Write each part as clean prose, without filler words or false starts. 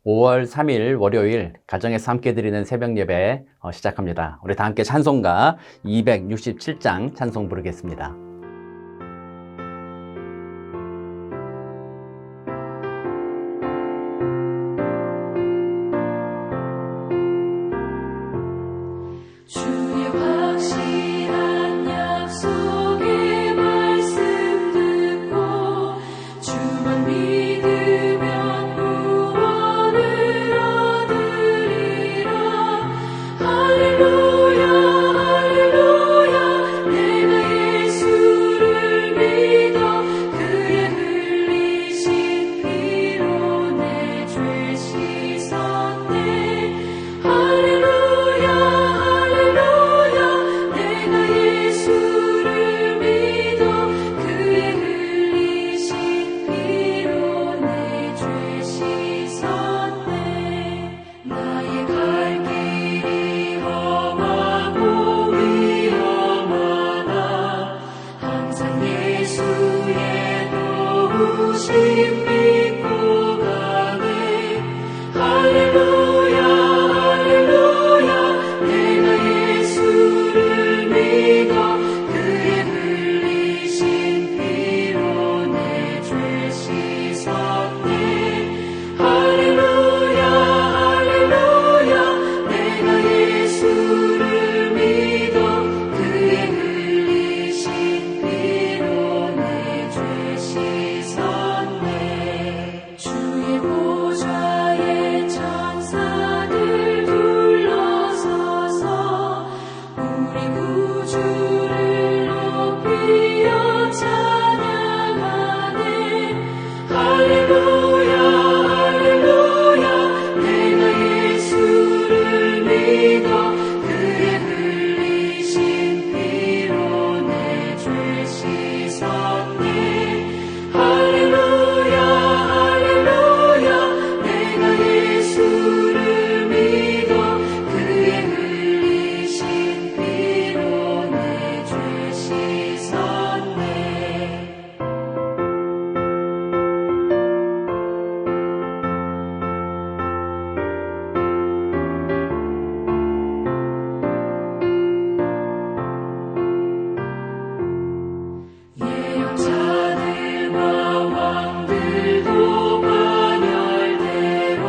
5월 3일 월요일 가정에서 함께 드리는 새벽 예배 시작합니다. 우리 다 함께 찬송가 267장 찬송 부르겠습니다. 주의 확실한 약속의 말씀 듣고 주만 믿으면 구원을 얻으리라. 할렐루야 할렐루야 내가 예수를 믿어 그의 흘리신 피로 내 죄 씻었네. 할렐루야 믿고 가네. 할렐루야 할렐루야 내가 예수를 믿어 그의 흘리신 피로 내 죄 씻었네. 할렐루야 할렐루야 내가 예수를 믿어 그의 흘리신 피로 내 죄 씻었네. 주의 보좌에 천사들 둘러서서 우리 구주를 높이어 찬양하네. 할렐루야 할렐루야 내가 예수를 믿어 그의 흘리신 피로 내 죄 씻었네. 할렐루야 할렐루야 내가 예수를 믿어 그의 흘리신 피로 내 죄 씻었네. 예언자들과 왕들도 반열대로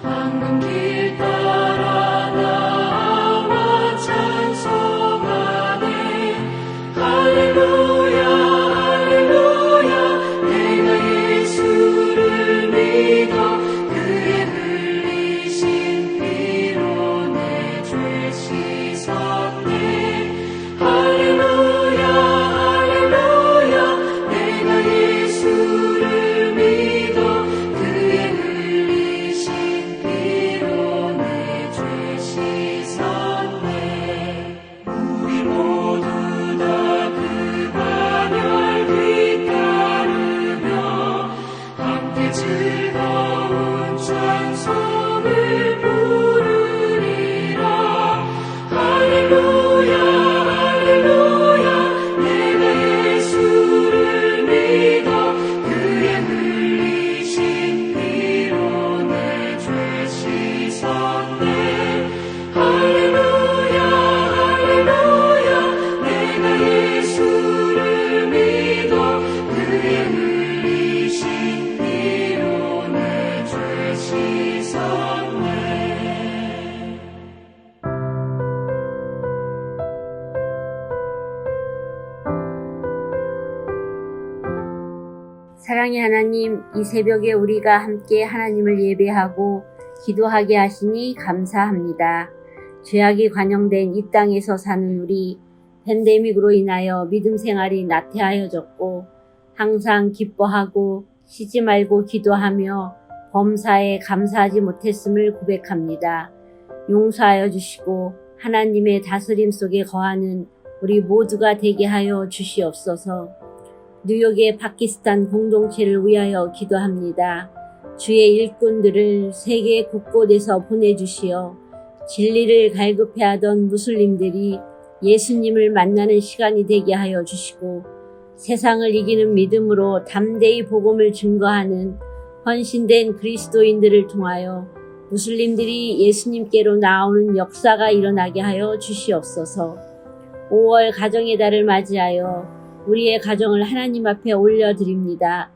황금길 따라 나와 찬송하네. 할렐루야 할렐루야 내가 예수를 믿어 그의 흘리신 피로 내 죄 씻었네. 할렐루야 할렐루야 내가 예수를 믿어 그의 흘리신 피로 내 죄 씻었네. 우리 모두 다 그 반열 뒤따르며 함께 즐거운 찬송을 부르리라. 할렐루야 할렐루야 내가 예수를 믿어 그의 흘리신 피로 내 죄 씻었네. 할렐루야 할렐루야 내가 예수를 믿어 그의 흘리신 피로 내 죄 씻었네. 사랑의 하나님, 이 새벽에 우리가 함께 하나님을 예배하고 기도하게 하시니 감사합니다. 죄악이 관영된 이 땅에서 사는 우리, 팬데믹으로 인하여 믿음 생활이 나태하여졌고 항상 기뻐하고 쉬지 말고 기도하며 범사에 감사하지 못했음을 고백합니다. 용서하여 주시고 하나님의 다스림 속에 거하는 우리 모두가 되게 하여 주시옵소서. 뉴욕의 파키스탄 공동체를 위하여 기도합니다. 주의 일꾼들을 세계 곳곳에서 보내주시어 진리를 갈급해하던 무슬림들이 예수님을 만나는 시간이 되게 하여 주시고 세상을 이기는 믿음으로 담대히 복음을 증거하는 헌신된 그리스도인들을 통하여 무슬림들이 예수님께로 나오는 역사가 일어나게 하여 주시옵소서. 5월 가정의 달을 맞이하여 우리의 가정을 하나님 앞에 올려드립니다.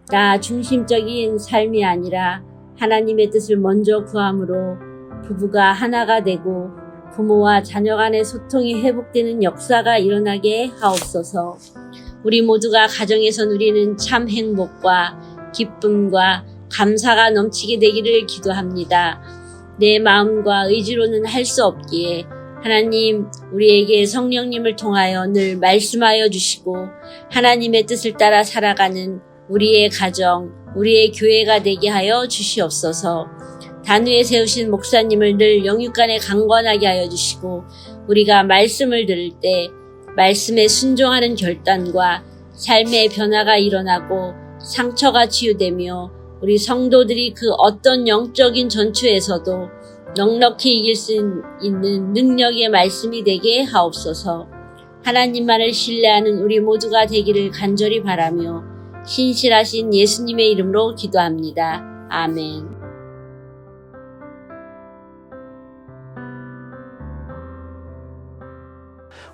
나 중심적인 삶이 아니라 하나님의 뜻을 먼저 구함으로 부부가 하나가 되고 부모와 자녀 간의 소통이 회복되는 역사가 일어나게 하옵소서. 우리 모두가 가정에서 누리는 참 행복과 기쁨과 감사가 넘치게 되기를 기도합니다. 내 마음과 의지로는 할 수 없기에 하나님 우리에게 성령님을 통하여 늘 말씀하여 주시고 하나님의 뜻을 따라 살아가는 우리의 가정, 우리의 교회가 되게 하여 주시옵소서. 단위에 세우신 목사님을 늘 영육간에 강건하게 하여 주시고 우리가 말씀을 들을 때 말씀에 순종하는 결단과 삶의 변화가 일어나고 상처가 치유되며 우리 성도들이 그 어떤 영적인 전투에서도 넉넉히 이길 수 있는 능력의 말씀이 되게 하옵소서. 하나님만을 신뢰하는 우리 모두가 되기를 간절히 바라며 신실하신 예수님의 이름으로 기도합니다. 아멘.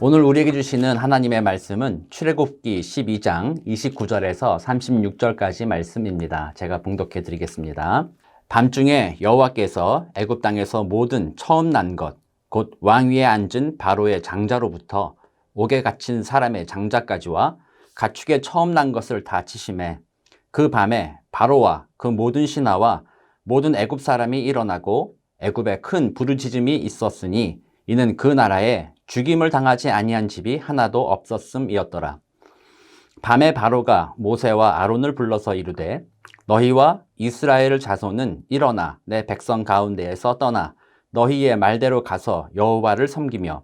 오늘 우리에게 주시는 하나님의 말씀은 출애굽기 12장 29절에서 36절까지 말씀입니다. 제가 봉독해 드리겠습니다. 밤중에 여호와께서 애굽 땅에서 모든 처음 난 것, 곧 왕위에 앉은 바로의 장자로부터 옥에 갇힌 사람의 장자까지와 가축의 처음 난 것을 다 치심에 그 밤에 바로와 그 모든 신하와 모든 애굽 사람이 일어나고 애굽에 큰 부르짖음이 있었으니 이는 그 나라에 죽임을 당하지 아니한 집이 하나도 없었음이었더라. 밤에 바로가 모세와 아론을 불러서 이르되 너희와 이스라엘 자손은 일어나 내 백성 가운데에서 떠나 너희의 말대로 가서 여호와를 섬기며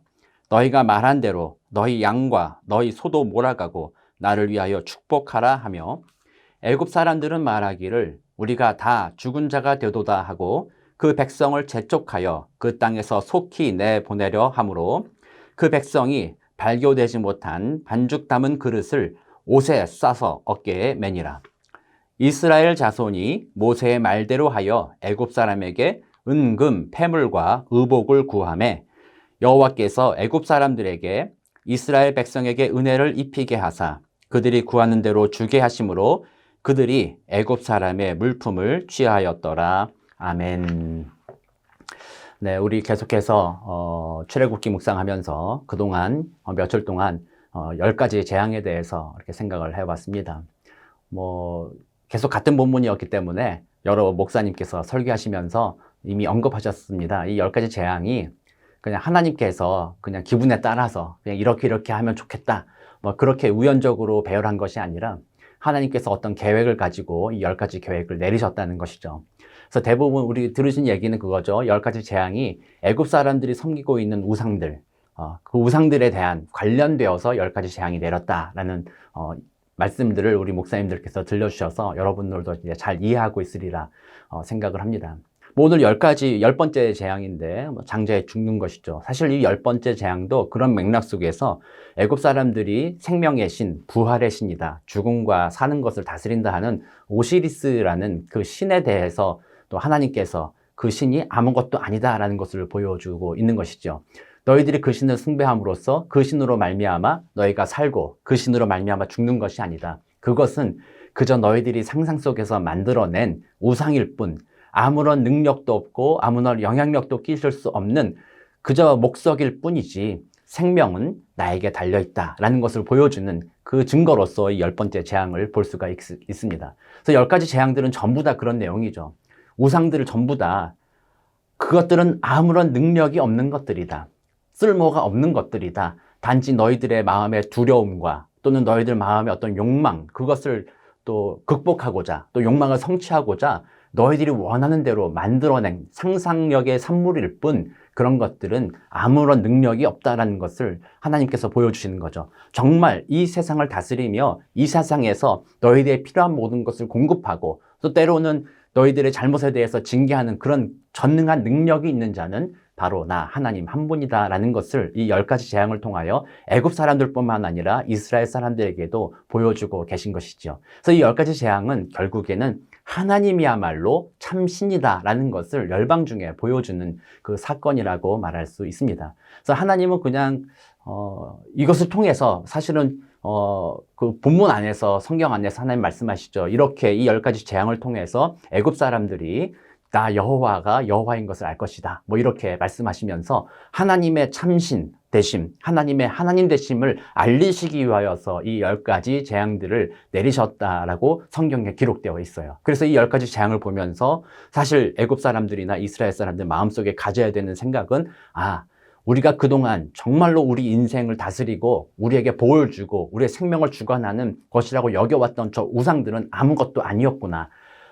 너희가 말한 대로 너희 양과 너희 소도 몰아가고 나를 위하여 축복하라 하며 애굽 사람들은 말하기를 우리가 다 죽은 자가 되도다 하고 그 백성을 재촉하여 그 땅에서 속히 내보내려 하므로 그 백성이 발교되지 못한 반죽 담은 그릇을 옷에 싸서 어깨에 매니라. 이스라엘 자손이 모세의 말대로 하여 애굽 사람에게 은금, 패물과 의복을 구하매 여호와께서 애굽 사람들에게 이스라엘 백성에게 은혜를 입히게 하사 그들이 구하는 대로 주게 하심으로 그들이 애굽 사람의 물품을 취하였더라. 아멘. 네, 우리 계속해서 출애굽기 묵상하면서 그동안 며칠 동안 10가지 재앙에 대해서 이렇게 생각을 해봤습니다. 계속 같은 본문이었기 때문에 여러 목사님께서 설교하시면서 이미 언급하셨습니다. 이 10가지 재앙이 그냥 하나님께서 그냥 기분에 따라서 그냥 이렇게 하면 좋겠다. 그렇게 우연적으로 배열한 것이 아니라 하나님께서 어떤 계획을 가지고 이 10가지 계획을 내리셨다는 것이죠. 그래서 대부분 우리 들으신 얘기는 그거죠. 10가지 재앙이 애굽 사람들이 섬기고 있는 우상들, 그 우상들에 대한 관련되어서 10가지 재앙이 내렸다라는 말씀들을 우리 목사님들께서 들려주셔서 여러분들도 이제 잘 이해하고 있으리라 생각을 합니다. 오늘 10번째 재앙인데 장자에 죽는 것이죠. 사실 이 10번째 재앙도 그런 맥락 속에서 애굽 사람들이 생명의 신, 부활의 신이다. 죽음과 사는 것을 다스린다 하는 오시리스라는 그 신에 대해서 또 하나님께서 그 신이 아무것도 아니다라는 것을 보여주고 있는 것이죠. 너희들이 그 신을 숭배함으로써 그 신으로 말미암아 너희가 살고 그 신으로 말미암아 죽는 것이 아니다. 그것은 그저 너희들이 상상 속에서 만들어낸 우상일 뿐 아무런 능력도 없고 아무런 영향력도 끼칠 수 없는 그저 목석일 뿐이지 생명은 나에게 달려있다라는 것을 보여주는 그 증거로서 이 10번째 재앙을 볼 수가 있습니다. 그래서 10가지 재앙들은 전부 다 그런 내용이죠. 우상들을 전부 다 그것들은 아무런 능력이 없는 것들이다. 쓸모가 없는 것들이다. 단지 너희들의 마음의 두려움과 또는 너희들 마음의 어떤 욕망, 그것을 또 극복하고자 또 욕망을 성취하고자 너희들이 원하는 대로 만들어낸 상상력의 산물일 뿐 그런 것들은 아무런 능력이 없다라는 것을 하나님께서 보여주시는 거죠. 정말 이 세상을 다스리며 이 세상에서 너희들의 필요한 모든 것을 공급하고 또 때로는 너희들의 잘못에 대해서 징계하는 그런 전능한 능력이 있는 자는 바로 나 하나님 한 분이다라는 것을 이 10가지 재앙을 통하여 애굽 사람들뿐만 아니라 이스라엘 사람들에게도 보여주고 계신 것이죠. 그래서 이 10가지 재앙은 결국에는 하나님이야말로 참신이다라는 것을 열방 중에 보여주는 그 사건이라고 말할 수 있습니다. 그래서 하나님은 그냥 이것을 통해서 사실은 그 본문 안에서 성경 안에서 하나님 말씀하시죠. 이렇게 이 10가지 재앙을 통해서 애굽 사람들이 나 여호와가 여호와인 것을 알 것이다. 뭐 이렇게 말씀하시면서 하나님의 참신 되심, 하나님의 하나님 되심을 알리시기 위하여서 이 10가지 재앙들을 내리셨다라고 성경에 기록되어 있어요. 그래서 이 10가지 재앙을 보면서 사실 애굽 사람들이나 이스라엘 사람들 마음속에 가져야 되는 생각은 우리가 그동안 정말로 우리 인생을 다스리고 우리에게 복을 주고 우리의 생명을 주관하는 것이라고 여겨왔던 저 우상들은 아무것도 아니었구나.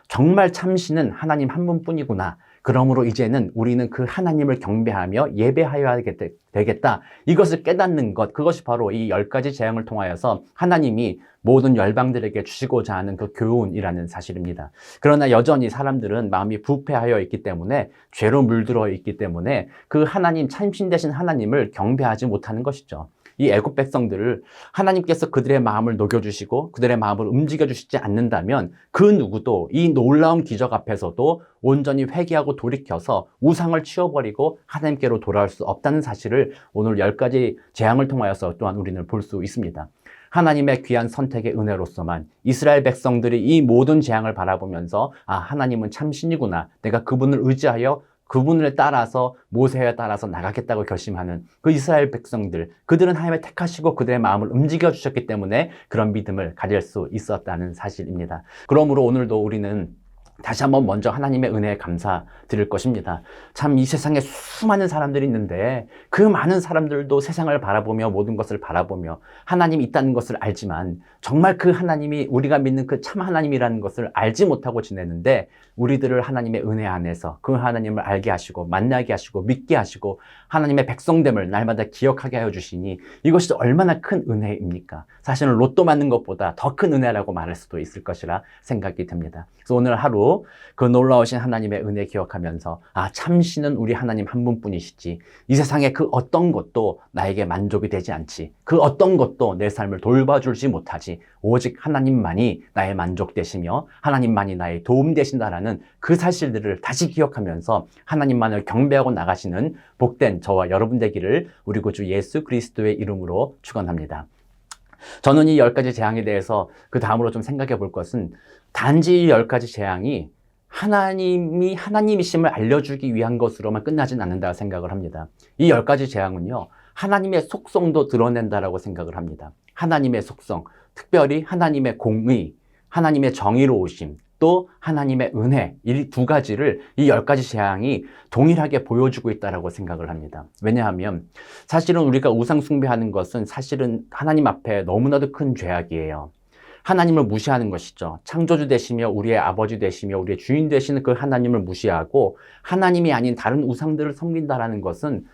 정말 참신은 하나님 한 분뿐이구나. 그러므로 이제는 우리는 그 하나님을 경배하며 예배하여야 되겠다. 이것을 깨닫는 것, 그것이 바로 이 10가지 재앙을 통하여서 하나님이 모든 열방들에게 주시고자 하는 그 교훈이라는 사실입니다. 그러나 여전히 사람들은 마음이 부패하여 있기 때문에 죄로 물들어 있기 때문에 그 하나님, 참신 되신 하나님을 경배하지 못하는 것이죠. 이 애굽 백성들을 하나님께서 그들의 마음을 녹여주시고 그들의 마음을 움직여주시지 않는다면 그 누구도 이 놀라운 기적 앞에서도 온전히 회개하고 돌이켜서 우상을 치워버리고 하나님께로 돌아올 수 없다는 사실을 오늘 10가지 재앙을 통하여서 또한 우리는 볼 수 있습니다. 하나님의 귀한 선택의 은혜로서만 이스라엘 백성들이 이 모든 재앙을 바라보면서 하나님은 참신이구나. 내가 그분을 의지하여 그분을 따라서 모세에 따라서 나가겠다고 결심하는 그 이스라엘 백성들, 그들은 하나님을 택하시고 그들의 마음을 움직여 주셨기 때문에 그런 믿음을 가질 수 있었다는 사실입니다. 그러므로 오늘도 우리는 다시 한번 먼저 하나님의 은혜에 감사드릴 것입니다. 참 이 세상에 수많은 사람들이 있는데 그 많은 사람들도 세상을 바라보며 모든 것을 바라보며 하나님이 있다는 것을 알지만 정말 그 하나님이 우리가 믿는 그 참 하나님이라는 것을 알지 못하고 지내는데 우리들을 하나님의 은혜 안에서 그 하나님을 알게 하시고 만나게 하시고 믿게 하시고 하나님의 백성됨을 날마다 기억하게 하여 주시니 이것이 얼마나 큰 은혜입니까? 사실은 로또 맞는 것보다 더 큰 은혜라고 말할 수도 있을 것이라 생각이 듭니다. 그래서 오늘 하루 그 놀라우신 하나님의 은혜 기억하면서 참신은 우리 하나님 한 분뿐이시지 이 세상의 그 어떤 것도 나에게 만족이 되지 않지 그 어떤 것도 내 삶을 돌봐주지 못하지 오직 하나님만이 나의 만족 되시며 하나님만이 나의 도움 되신다라는 그 사실들을 다시 기억하면서 하나님만을 경배하고 나가시는 복된 저와 여러분 되기를 우리 구주 예수 그리스도의 이름으로 축원합니다. 저는 이 10가지 재앙에 대해서 그 다음으로 좀 생각해 볼 것은 단지 이 10가지 재앙이 하나님이 하나님이심을 알려주기 위한 것으로만 끝나진 않는다 생각을 합니다. 이 10가지 재앙은요, 하나님의 속성도 드러낸다라고 생각을 합니다. 하나님의 속성, 특별히 하나님의 공의, 하나님의 정의로우심, 또 하나님의 은혜, 이 두 가지를 이 10가지 재앙이 동일하게 보여주고 있다라고 생각을 합니다. 왜냐하면 사실은 우리가 우상 숭배하는 것은 사실은 하나님 앞에 너무나도 큰 죄악이에요. 하나님을 무시하는 것이죠. 창조주 되시며 우리의 아버지 되시며 우리의 주인 되시는 그 하나님을 무시하고 하나님이 아닌 다른 우상들을 섬긴다라는 것은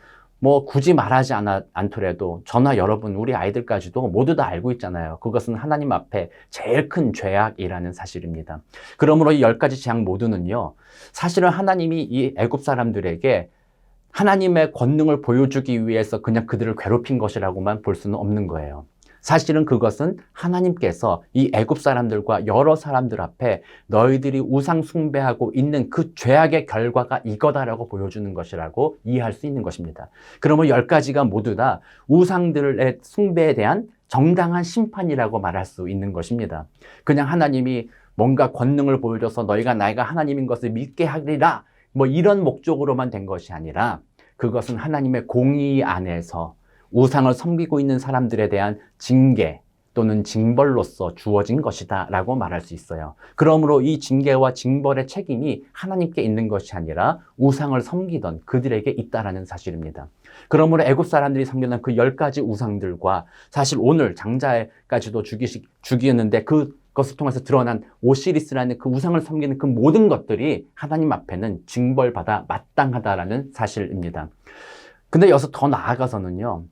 뭐 굳이 말하지 않더라도 저나 여러분, 우리 아이들까지도 모두 다 알고 있잖아요. 그것은 하나님 앞에 제일 큰 죄악이라는 사실입니다. 그러므로 이 10가지 재앙 모두는요, 사실은 하나님이 이 애굽 사람들에게 하나님의 권능을 보여주기 위해서 그냥 그들을 괴롭힌 것이라고만 볼 수는 없는 거예요. 사실은 그것은 하나님께서 이 애굽 사람들과 여러 사람들 앞에 너희들이 우상 숭배하고 있는 그 죄악의 결과가 이거다라고 보여주는 것이라고 이해할 수 있는 것입니다. 그러면 10가지가 모두 다 우상들의 숭배에 대한 정당한 심판이라고 말할 수 있는 것입니다. 그냥 하나님이 뭔가 권능을 보여줘서 너희가 나이가 하나님인 것을 믿게 하리라 뭐 이런 목적으로만 된 것이 아니라 그것은 하나님의 공의 안에서 우상을 섬기고 있는 사람들에 대한 징계 또는 징벌로서 주어진 것이다 라고 말할 수 있어요. 그러므로 이 징계와 징벌의 책임이 하나님께 있는 것이 아니라 우상을 섬기던 그들에게 있다라는 사실입니다. 그러므로 애굽 사람들이 섬기는 그 10가지 우상들과 사실 오늘 장자까지도 죽이었는데 그것을 통해서 드러난 오시리스라는 그 우상을 섬기는 그 모든 것들이 하나님 앞에는 징벌받아 마땅하다라는 사실입니다. 근데 여기서 더 나아가서는요,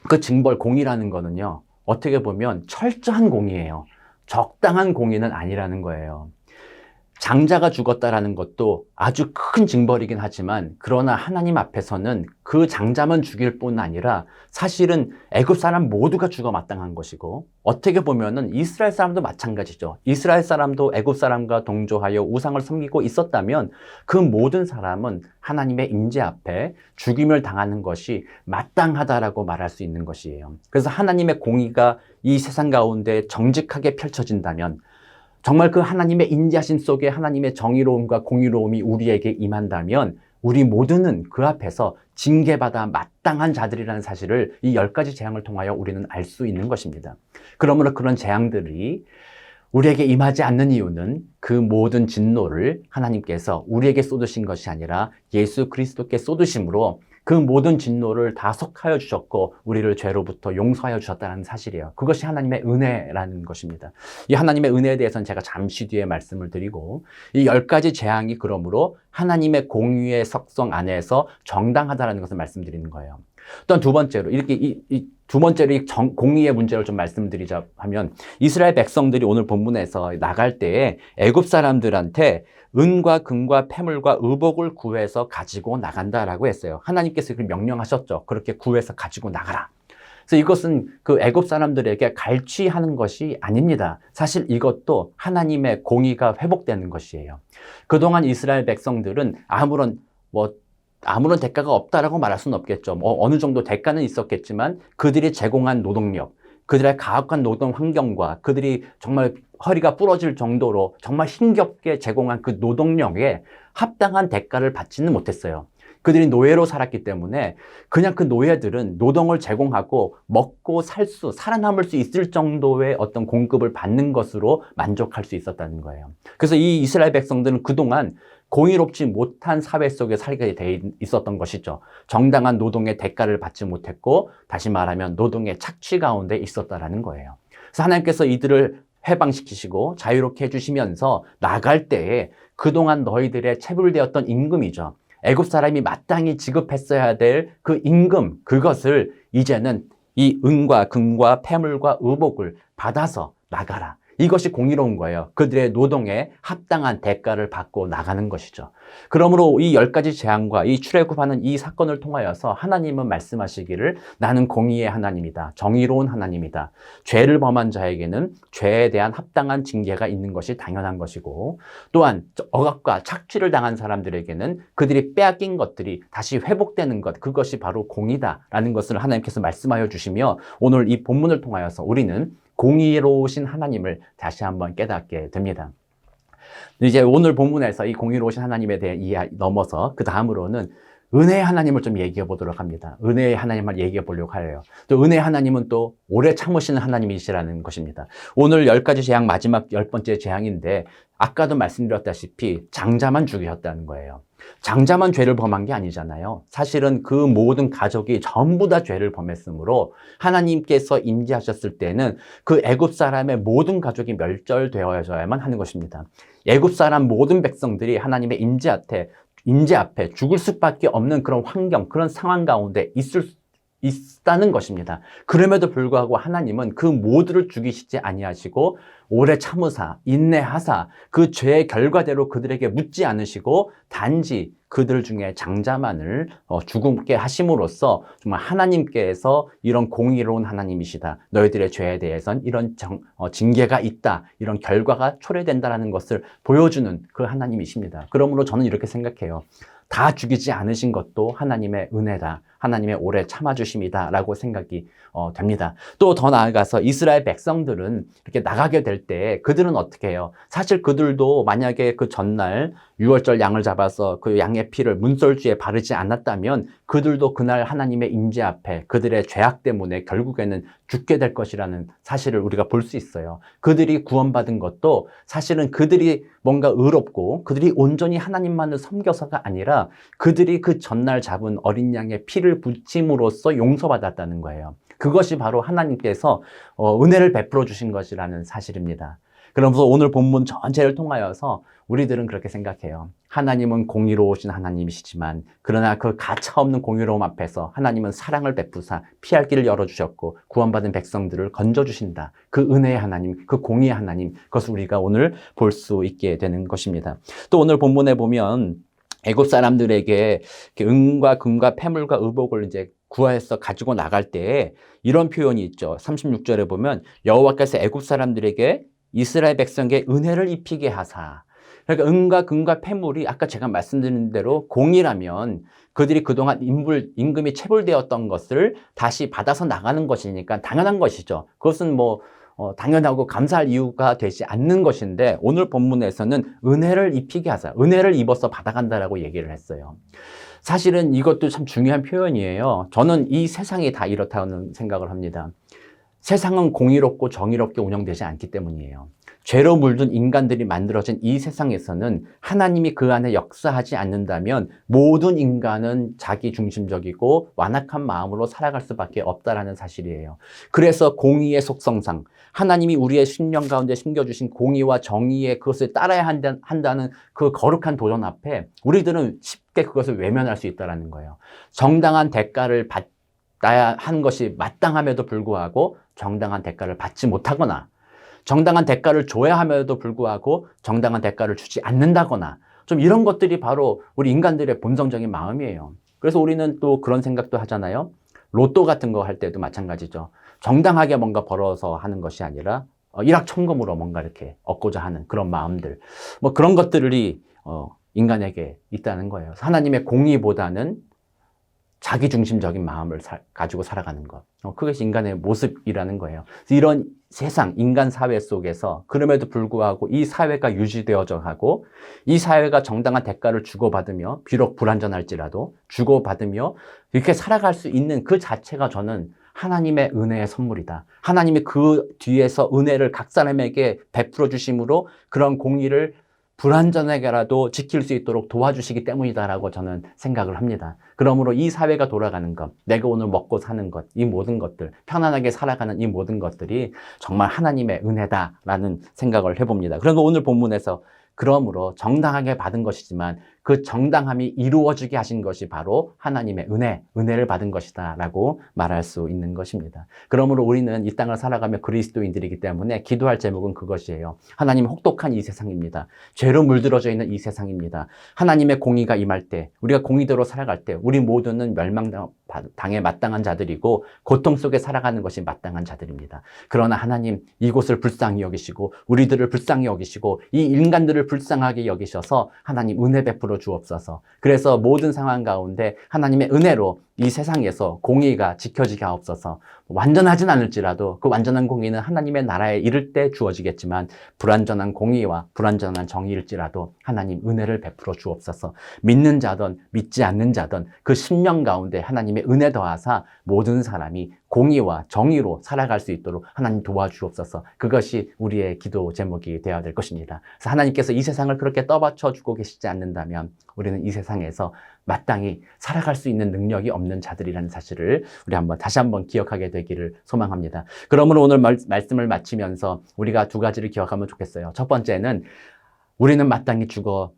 그 징벌 공의라는 거는요, 어떻게 보면 철저한 공의예요. 적당한 공의는 아니라는 거예요. 장자가 죽었다라는 것도 아주 큰 징벌이긴 하지만 그러나 하나님 앞에서는 그 장자만 죽일 뿐 아니라 사실은 애굽 사람 모두가 죽어 마땅한 것이고 어떻게 보면은 이스라엘 사람도 마찬가지죠. 이스라엘 사람도 애굽 사람과 동조하여 우상을 섬기고 있었다면 그 모든 사람은 하나님의 임재 앞에 죽임을 당하는 것이 마땅하다라고 말할 수 있는 것이에요. 그래서 하나님의 공의가 이 세상 가운데 정직하게 펼쳐진다면 정말 그 하나님의 인자심 속에 하나님의 정의로움과 공의로움이 우리에게 임한다면 우리 모두는 그 앞에서 징계받아 마땅한 자들이라는 사실을 이 10가지 재앙을 통하여 우리는 알 수 있는 것입니다. 그러므로 그런 재앙들이 우리에게 임하지 않는 이유는 그 모든 진노를 하나님께서 우리에게 쏟으신 것이 아니라 예수 그리스도께 쏟으심으로 그 모든 진노를 다 속하여 주셨고 우리를 죄로부터 용서하여 주셨다는 사실이에요. 그것이 하나님의 은혜라는 것입니다. 이 하나님의 은혜에 대해서는 제가 잠시 뒤에 말씀을 드리고 이 10가지 재앙이 그러므로 하나님의 공의의 속성 안에서 정당하다는 것을 말씀드리는 거예요. 또한 두 번째로 이렇게 두 번째로 공의의 문제를 좀 말씀드리자 하면 이스라엘 백성들이 오늘 본문에서 나갈 때에 애굽 사람들한테 은과 금과 패물과 의복을 구해서 가지고 나간다라고 했어요. 하나님께서 그렇게 명령하셨죠. 그렇게 구해서 가지고 나가라. 그래서 이것은 그 애굽 사람들에게 갈취하는 것이 아닙니다. 사실 이것도 하나님의 공의가 회복되는 것이에요. 그동안 이스라엘 백성들은 아무런 대가가 없다라고 말할 수는 없겠죠. 어느 정도 대가는 있었겠지만 그들이 제공한 노동력, 그들의 가혹한 노동 환경과 그들이 정말 허리가 부러질 정도로 정말 힘겹게 제공한 그 노동력에 합당한 대가를 받지는 못했어요. 그들이 노예로 살았기 때문에 그냥 그 노예들은 노동을 제공하고 먹고 살아남을 수 있을 정도의 어떤 공급을 받는 것으로 만족할 수 있었다는 거예요. 그래서 이 이스라엘 백성들은 그동안 공의롭지 못한 사회 속에 살게 돼 있었던 것이죠. 정당한 노동의 대가를 받지 못했고 다시 말하면 노동의 착취 가운데 있었다라는 거예요. 그래서 하나님께서 이들을 해방시키시고 자유롭게 해주시면서 나갈 때에 그동안 너희들의 체불되었던 임금이죠. 애굽 사람이 마땅히 지급했어야 될 그 임금, 그것을 이제는 이 은과 금과 패물과 의복을 받아서 나가라. 이것이 공의로운 거예요. 그들의 노동에 합당한 대가를 받고 나가는 것이죠. 그러므로 이 10가지 재앙과 이 출애굽하는 이 사건을 통하여서 하나님은 말씀하시기를 나는 공의의 하나님이다. 정의로운 하나님이다. 죄를 범한 자에게는 죄에 대한 합당한 징계가 있는 것이 당연한 것이고 또한 억압과 착취를 당한 사람들에게는 그들이 빼앗긴 것들이 다시 회복되는 것, 그것이 바로 공의다라는 것을 하나님께서 말씀하여 주시며 오늘 이 본문을 통하여서 우리는 공의로우신 하나님을 다시 한번 깨닫게 됩니다. 이제 오늘 본문에서 이 공의로우신 하나님에 대해 넘어서 그 다음으로는 은혜의 하나님을 좀 얘기해 보도록 합니다. 은혜의 하나님을 얘기해 보려고 해요. 또 은혜의 하나님은 또 오래 참으시는 하나님이시라는 것입니다. 오늘 10가지 재앙 마지막 10번째 재앙인데 아까도 말씀드렸다시피 장자만 죽이셨다는 거예요. 장자만 죄를 범한 게 아니잖아요. 사실은 그 모든 가족이 전부 다 죄를 범했으므로 하나님께서 임재하셨을 때는 그 애굽 사람의 모든 가족이 멸절되어야만 하는 것입니다. 애굽 사람 모든 백성들이 하나님의 임재 앞에 죽을 수밖에 없는 그런 환경, 그런 상황 가운데 있다는 것입니다. 그럼에도 불구하고 하나님은 그 모두를 죽이시지 아니하시고 오래 참으사 인내하사 그 죄의 결과대로 그들에게 묻지 않으시고 단지 그들 중에 장자만을 죽게 하심으로써 정말 하나님께서 이런 공의로운 하나님이시다. 너희들의 죄에 대해선 이런 징계가 있다. 이런 결과가 초래된다는 것을 보여주는 그 하나님이십니다. 그러므로 저는 이렇게 생각해요. 다 죽이지 않으신 것도 하나님의 은혜다. 하나님의 오래 참아주심이다 라고 생각이 됩니다. 또 더 나아가서 이스라엘 백성들은 이렇게 나가게 될 때 그들은 어떻게 해요? 사실 그들도 만약에 그 전날 유월절 양을 잡아서 그 양의 피를 문설주에 바르지 않았다면 그들도 그날 하나님의 임재 앞에 그들의 죄악 때문에 결국에는 죽게 될 것이라는 사실을 우리가 볼 수 있어요. 그들이 구원받은 것도 사실은 그들이 뭔가 의롭고 그들이 온전히 하나님만을 섬겨서가 아니라 그들이 그 전날 잡은 어린 양의 피를 붙임으로써 용서받았다는 거예요. 그것이 바로 하나님께서 은혜를 베풀어 주신 것이라는 사실입니다. 그러면서 오늘 본문 전체를 통하여서 우리들은 그렇게 생각해요. 하나님은 공의로우신 하나님이시지만 그러나 그 가차없는 공의로움 앞에서 하나님은 사랑을 베푸사 피할 길을 열어주셨고 구원받은 백성들을 건져주신다. 그 은혜의 하나님, 그 공의의 하나님, 그것을 우리가 오늘 볼 수 있게 되는 것입니다. 또 오늘 본문에 보면 애굽 사람들에게 은과 금과 패물과 의복을 이제 구하여서 가지고 나갈 때 이런 표현이 있죠. 36절에 보면 여호와께서 애굽 사람들에게 이스라엘 백성에게 은혜를 입히게 하사. 그러니까 은과 금과 패물이 아까 제가 말씀드린 대로 공이라면 그들이 그동안 임금이 체불되었던 것을 다시 받아서 나가는 것이니까 당연한 것이죠. 그것은 당연하고 감사할 이유가 되지 않는 것인데 오늘 본문에서는 은혜를 입히게 하사, 은혜를 입어서 받아간다라고 얘기를 했어요. 사실은 이것도 참 중요한 표현이에요. 저는 이 세상이 다 이렇다는 생각을 합니다. 세상은 공의롭고 정의롭게 운영되지 않기 때문이에요. 죄로 물든 인간들이 만들어진 이 세상에서는 하나님이 그 안에 역사하지 않는다면 모든 인간은 자기 중심적이고 완악한 마음으로 살아갈 수밖에 없다라는 사실이에요. 그래서 공의의 속성상 하나님이 우리의 심령 가운데 심겨주신 공의와 정의의 그것을 따라야 한다는 그 거룩한 도전 앞에 우리들은 쉽게 그것을 외면할 수 있다는 거예요. 정당한 대가를 받아야 하는 것이 마땅함에도 불구하고 정당한 대가를 받지 못하거나 정당한 대가를 줘야 함에도 불구하고 정당한 대가를 주지 않는다거나 좀 이런 것들이 바로 우리 인간들의 본성적인 마음이에요. 그래서 우리는 또 그런 생각도 하잖아요. 로또 같은 거 할 때도 마찬가지죠. 정당하게 뭔가 벌어서 하는 것이 아니라 일확천금으로 뭔가 이렇게 얻고자 하는 그런 마음들. 그런 것들이 인간에게 있다는 거예요. 하나님의 공의보다는 자기중심적인 마음을 가지고 살아가는 것. 그것이 인간의 모습이라는 거예요. 이런 세상, 인간 사회 속에서 그럼에도 불구하고 이 사회가 유지되어져 하고 이 사회가 정당한 대가를 주고받으며 비록 불완전할지라도 주고받으며 이렇게 살아갈 수 있는 그 자체가 저는 하나님의 은혜의 선물이다. 하나님이 그 뒤에서 은혜를 각 사람에게 베풀어 주심으로 그런 공의를 불완전하게라도 지킬 수 있도록 도와주시기 때문이다라고 저는 생각을 합니다. 그러므로 이 사회가 돌아가는 것, 내가 오늘 먹고 사는 것, 이 모든 것들, 편안하게 살아가는 이 모든 것들이 정말 하나님의 은혜다라는 생각을 해봅니다. 그래서 오늘 본문에서 그러므로 정당하게 받은 것이지만 그 정당함이 이루어지게 하신 것이 바로 하나님의 은혜를 받은 것이다 라고 말할 수 있는 것입니다. 그러므로 우리는 이 땅을 살아가며 그리스도인들이기 때문에 기도할 제목은 그것이에요. 하나님 혹독한 이 세상입니다. 죄로 물들어져 있는 이 세상입니다. 하나님의 공의가 임할 때, 우리가 공의대로 살아갈 때 우리 모두는 멸망당에 마땅한 자들이고 고통 속에 살아가는 것이 마땅한 자들입니다. 그러나 하나님 이곳을 불쌍히 여기시고 우리들을 불쌍히 여기시고 이 인간들을 불쌍하게 여기셔서 하나님 은혜 베풀어 주옵소서. 그래서 모든 상황 가운데 하나님의 은혜로 이 세상에서 공의가 지켜지게 하옵소서. 완전하진 않을지라도 그 완전한 공의는 하나님의 나라에 이를 때 주어지겠지만 불완전한 공의와 불완전한 정의일지라도 하나님 은혜를 베풀어 주옵소서. 믿는 자든 믿지 않는 자든 그 심령 가운데 하나님의 은혜 더하사 모든 사람이 공의와 정의로 살아갈 수 있도록 하나님 도와주옵소서. 그것이 우리의 기도 제목이 되어야 될 것입니다. 그래서 하나님께서 이 세상을 그렇게 떠받쳐 주고 계시지 않는다면 우리는 이 세상에서 마땅히 살아갈 수 있는 능력이 없는 자들이라는 사실을 우리 다시 한번 기억하게 되기를 소망합니다. 그러므로 오늘 말씀을 마치면서 우리가 두 가지를 기억하면 좋겠어요. 첫 번째는 우리는 마땅히 죽어야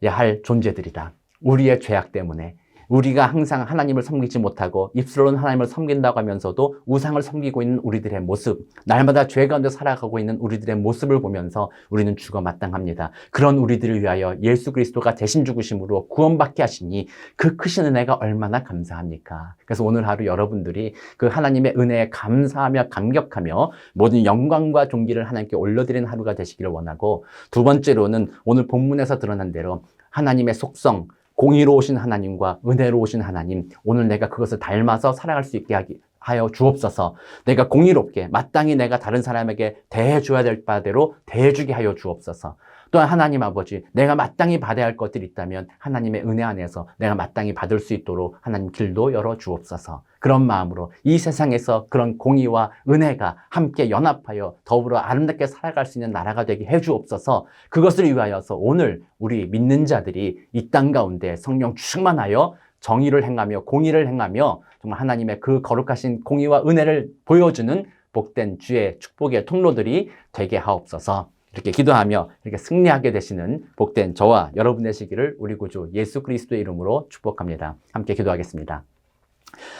할 존재들이다. 우리의 죄악 때문에 우리가 항상 하나님을 섬기지 못하고 입술로는 하나님을 섬긴다고 하면서도 우상을 섬기고 있는 우리들의 모습, 날마다 죄 가운데 살아가고 있는 우리들의 모습을 보면서 우리는 죽어 마땅합니다. 그런 우리들을 위하여 예수 그리스도가 대신 죽으심으로 구원받게 하시니 그 크신 은혜가 얼마나 감사합니까? 그래서 오늘 하루 여러분들이 그 하나님의 은혜에 감사하며 감격하며 모든 영광과 존귀를 하나님께 올려드리는 하루가 되시기를 원하고, 두 번째로는 오늘 본문에서 드러난 대로 하나님의 속성, 공의로우신 하나님과 은혜로우신 하나님, 오늘 내가 그것을 닮아서 살아갈 수 있게 하여 주옵소서. 내가 공의롭게 마땅히 내가 다른 사람에게 대해줘야 될 바대로 대해주게 하여 주옵소서. 또한 하나님 아버지, 내가 마땅히 받아야 할 것들이 있다면 하나님의 은혜 안에서 내가 마땅히 받을 수 있도록 하나님 길도 열어 주옵소서. 그런 마음으로 이 세상에서 그런 공의와 은혜가 함께 연합하여 더불어 아름답게 살아갈 수 있는 나라가 되게 해 주옵소서. 그것을 위하여서 오늘 우리 믿는 자들이 이 땅 가운데 성령 충만하여 정의를 행하며 공의를 행하며 정말 하나님의 그 거룩하신 공의와 은혜를 보여주는 복된 주의 축복의 통로들이 되게 하옵소서. 이렇게 기도하며 이렇게 승리하게 되시는 복된 저와 여러분 되시기를 우리 구주 예수 그리스도의 이름으로 축복합니다. 함께 기도하겠습니다.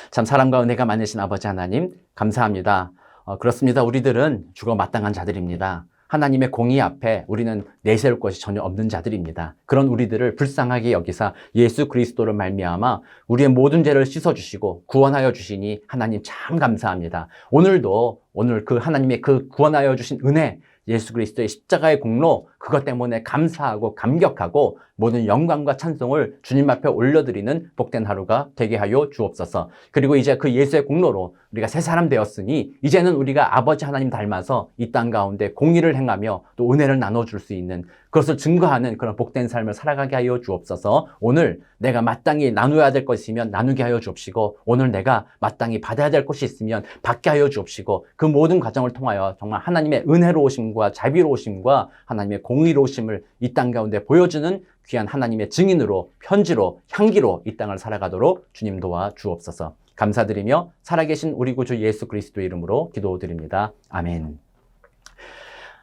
참 사랑과 은혜가 많으신 아버지 하나님 감사합니다. 그렇습니다. 우리들은 죽어 마땅한 자들입니다. 하나님의 공의 앞에 우리는 내세울 것이 전혀 없는 자들입니다. 그런 우리들을 불쌍하게 여기사 예수 그리스도를 말미암아 우리의 모든 죄를 씻어주시고 구원하여 주시니 하나님 참 감사합니다. 오늘도 오늘 그 하나님의 그 구원하여 주신 은혜, 예수 그리스도의 십자가의 공로, 그것 때문에 감사하고 감격하고 모든 영광과 찬송을 주님 앞에 올려드리는 복된 하루가 되게 하여 주옵소서. 그리고 이제 그 예수의 공로로 우리가 새 사람 되었으니 이제는 우리가 아버지 하나님 닮아서 이 땅 가운데 공의를 행하며 또 은혜를 나눠줄 수 있는 그것을 증거하는 그런 복된 삶을 살아가게 하여 주옵소서. 오늘 내가 마땅히 나누어야 될 것이면 나누게 하여 주옵시고, 오늘 내가 마땅히 받아야 될 것이 있으면 받게 하여 주옵시고, 그 모든 과정을 통하여 정말 하나님의 은혜로우심과 자비로우심과 하나님의 공의로우심을 이 땅 가운데 보여주는 귀한 하나님의 증인으로, 편지로, 향기로 이 땅을 살아가도록 주님 도와 주옵소서. 감사드리며 살아계신 우리 구주 예수 그리스도의 이름으로 기도드립니다. 아멘.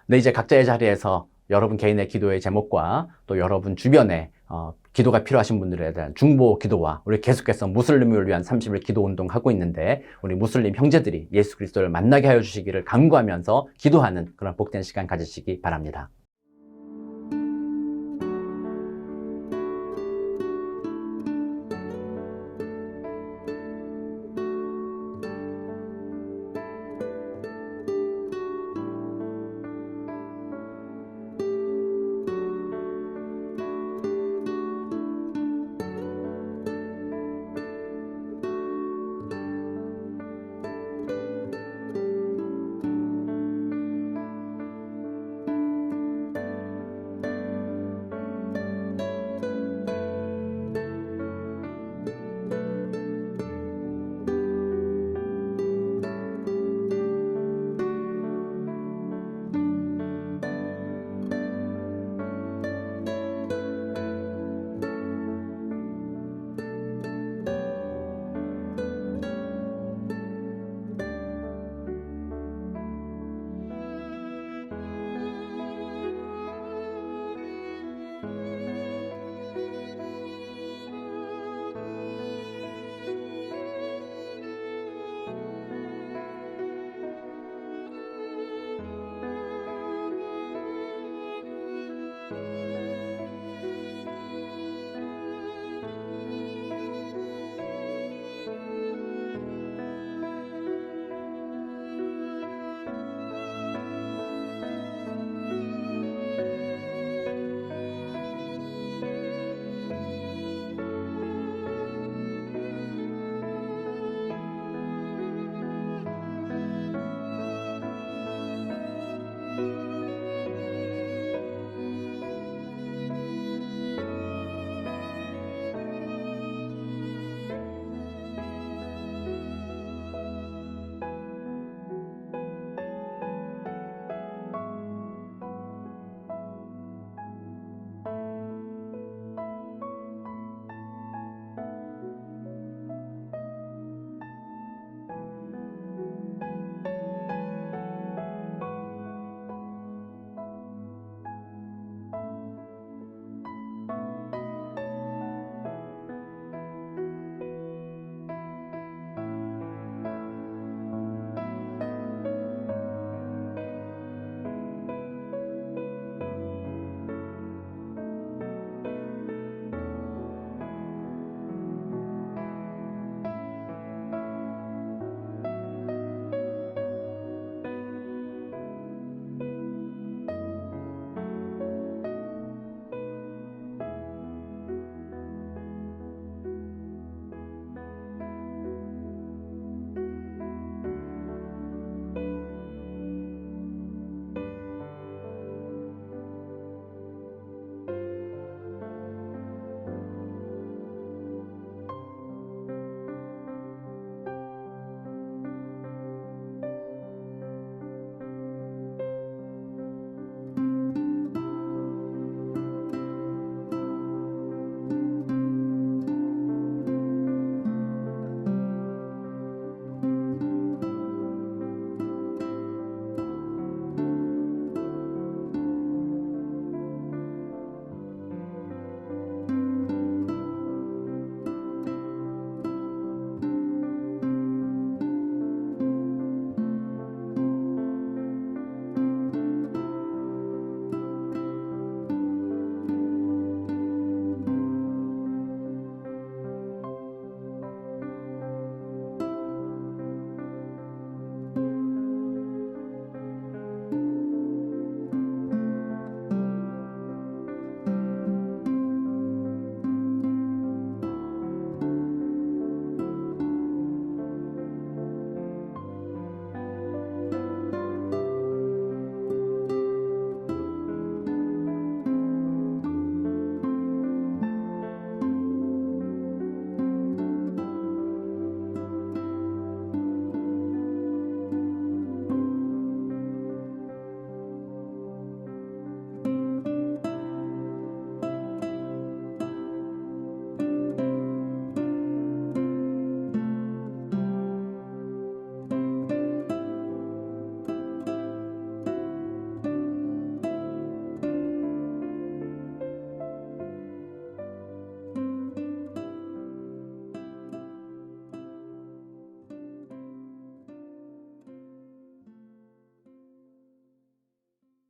네, 이제 각자의 자리에서 여러분 개인의 기도의 제목과 또 여러분 주변에 기도가 필요하신 분들에 대한 중보 기도와 우리 계속해서 무슬림을 위한 30일 기도 운동하고 있는데 우리 무슬림 형제들이 예수 그리스도를 만나게 하여 주시기를 간구하면서 기도하는 그런 복된 시간 가지시기 바랍니다.